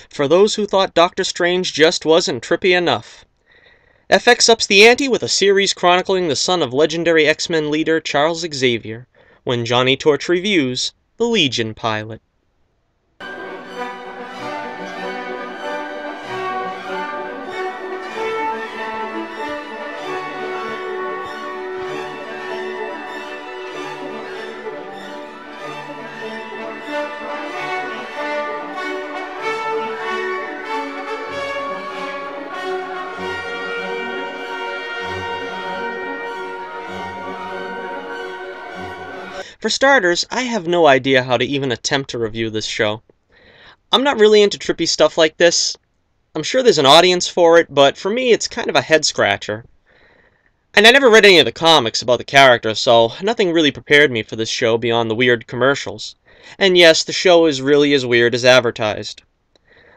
for those who thought Doctor Strange just wasn't trippy enough. FX ups the ante with a series chronicling the son of legendary X-Men leader Charles Xavier, when Johnnie Torch Reviews the Legion pilot. For starters, I have no idea how to even attempt to review this show. I'm not really into trippy stuff like this. I'm sure there's an audience for it, but for me it's kind of a head-scratcher. And I never read any of the comics about the character, so nothing really prepared me for this show beyond the weird commercials. And yes, the show is really as weird as advertised.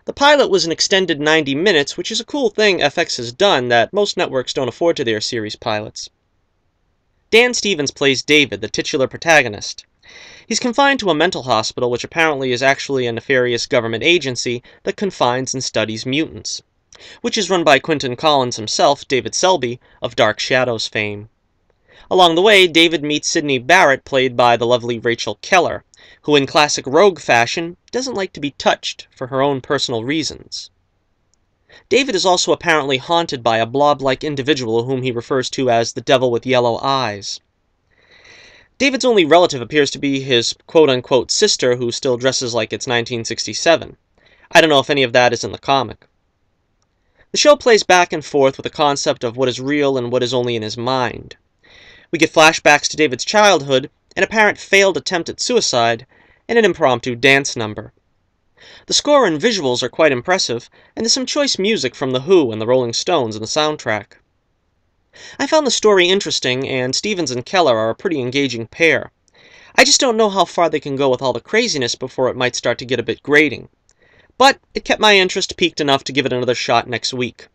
The pilot was an extended 90 minutes, which is a cool thing FX has done that most networks don't afford to their series pilots. Dan Stevens plays David, the titular protagonist. He's confined to a mental hospital, which apparently is actually a nefarious government agency that confines and studies mutants, which is run by Quentin Collins himself, David Selby, of Dark Shadows fame. Along the way, David meets Sydney Barrett, played by the lovely Rachel Keller, who in classic rogue fashion doesn't like to be touched for her own personal reasons. David is also apparently haunted by a blob-like individual whom he refers to as the devil with yellow eyes. David's only relative appears to be his quote-unquote sister, who still dresses like it's 1967. I don't know if any of that is in the comic. The show plays back and forth with the concept of what is real and what is only in his mind. We get flashbacks to David's childhood, an apparent failed attempt at suicide, and an impromptu dance number. The score and visuals are quite impressive, and there's some choice music from The Who and the Rolling Stones in the soundtrack. I found the story interesting, and Stevens and Keller are a pretty engaging pair. I just don't know how far they can go with all the craziness before it might start to get a bit grating. But it kept my interest piqued enough to give it another shot next week.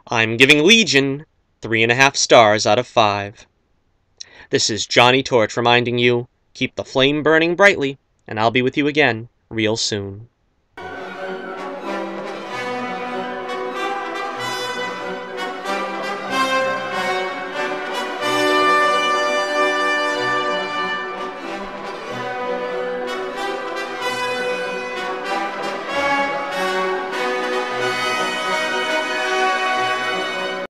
I'm giving Legion 3.5 stars out of 5. This is Johnnie Torch reminding you, keep the flame burning brightly, and I'll be with you again real soon.